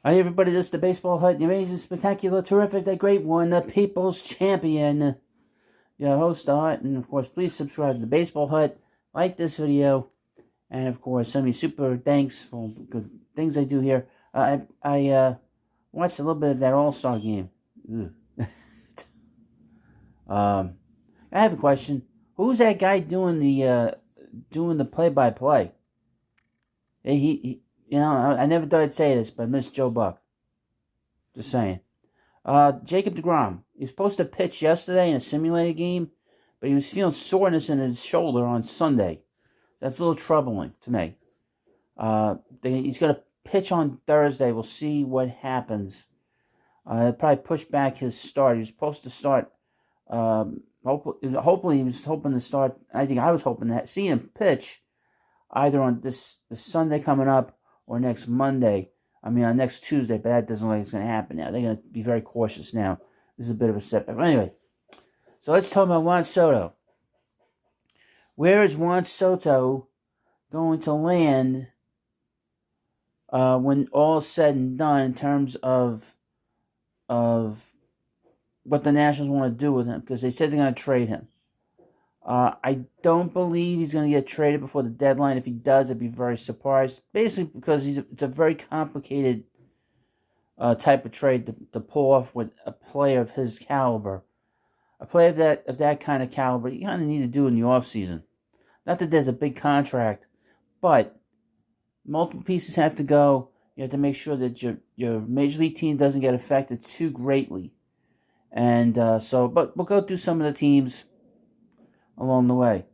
Hi everybody, this is the Baseball Hut, the amazing, spectacular, terrific, the great one, the People's Champion, your host, the Hut, and of course, please subscribe to the Baseball Hut, like this video, and of course, send me super thanks for good things I do here. I watched a little bit of that All-Star game. I have a question. Who's that guy doing the play-by-play? He I never thought I'd say this, but I miss Joe Buck. Just saying. Jacob deGrom. He was supposed to pitch yesterday in a simulated game, but he was feeling soreness in his shoulder on Sunday. That's a little troubling to me. He's going to pitch on Thursday. We'll see what happens. He'll probably push back his start. He was supposed to start. Hopefully, he was hoping to start. I think I was hoping to see him pitch either on this Sunday coming up or next Monday. On next Tuesday, but that doesn't look like it's going to happen now. They're going to be very cautious now. This is a bit of a setback. But anyway, so let's talk about Juan Soto. Where is Juan Soto going to land when all is said and done in terms of what the Nationals want to do with him? Because they said they're going to trade him. I don't believe he's going to get traded before the deadline. If he does, I'd be very surprised. Basically, because it's a very complicated type of trade to pull off with a player of his caliber. A player of that kind of caliber, you kind of need to do in the offseason. Not that there's a big contract, but multiple pieces have to go. You have to make sure that your major league team doesn't get affected too greatly. And but we'll go through some of the teams along the way.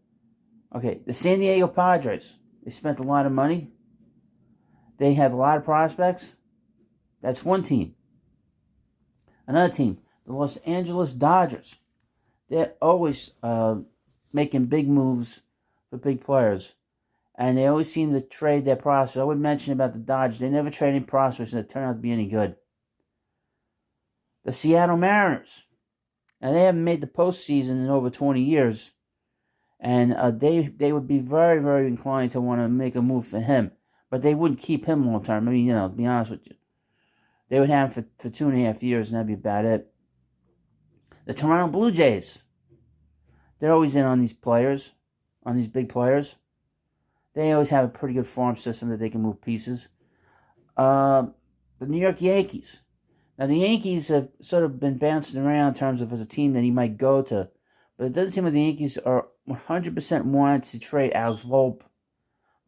Okay, the San Diego Padres. They spent a lot of money. They have a lot of prospects. That's one team. Another team, the Los Angeles Dodgers. They're always making big moves for big players. And they always seem to trade their prospects. I would mention about the Dodgers. They never trade any prospects that turn out to be any good. The Seattle Mariners. Now, they haven't made the postseason in over 20 years. And they would be very, very inclined to want to make a move for him. But they wouldn't keep him long term. To be honest with you. They would have him for 2.5 years, and that'd be about it. The Toronto Blue Jays. They're always in on these players, on these big players. They always have a pretty good farm system that they can move pieces. The New York Yankees. Now, the Yankees have sort of been bouncing around in terms of as a team that he might go to. But it doesn't seem like the Yankees are 100% wanted to trade Alex Volpe,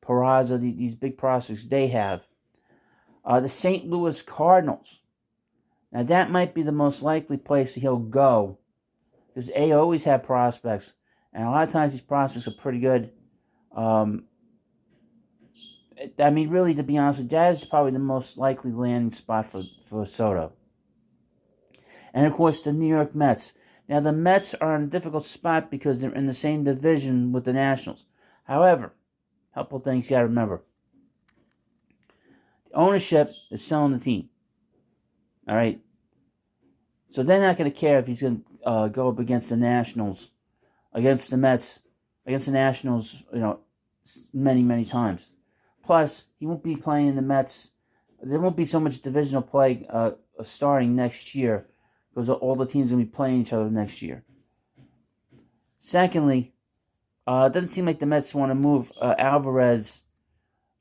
Peraza, these big prospects they have. The St. Louis Cardinals. Now, that might be the most likely place he'll go. Because they always have prospects. And a lot of times these prospects are pretty good. Really, to be honest with you, that is probably the most likely landing spot for Soto. And, of course, the New York Mets. Now, the Mets are in a difficult spot because they're in the same division with the Nationals. However, a couple things you got to remember. The ownership is selling the team. All right? So they're not going to care if he's going to go up against the Nationals, against the Mets, against the Nationals, many, many times. Plus, he won't be playing in the Mets. There won't be so much divisional play starting next year because all the teams are going to be playing each other next year. Secondly, it doesn't seem like the Mets want to move Alvarez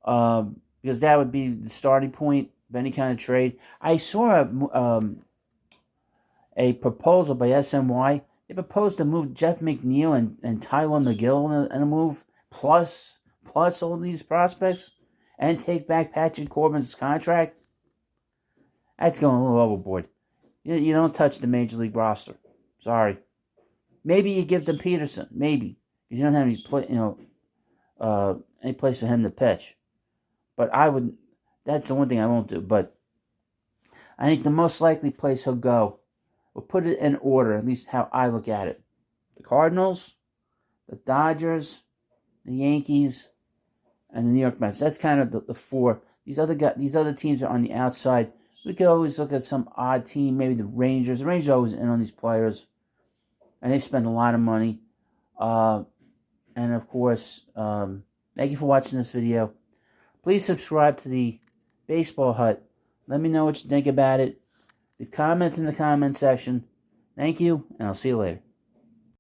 because that would be the starting point of any kind of trade. I saw a proposal by SNY. They proposed to move Jeff McNeil and Tyler McGill in a move, plus all these prospects, and take back Patrick Corbin's contract. That's going a little overboard. You don't touch the Major League roster. Sorry. Maybe you give them Peterson. Maybe. Because you don't have any place for him to pitch. But that's the one thing I won't do. But I think the most likely place he'll go, we'll put it in order, at least how I look at it. The Cardinals, the Dodgers, the Yankees, and the New York Mets. That's kind of the four. These other teams are on the outside. We could always look at some odd team, maybe the Rangers. The Rangers are always in on these players, and they spend a lot of money. And of course, thank you for watching this video. Please subscribe to the Baseball Hut. Let me know what you think about it. Leave comments in the comment section. Thank you, and I'll see you later.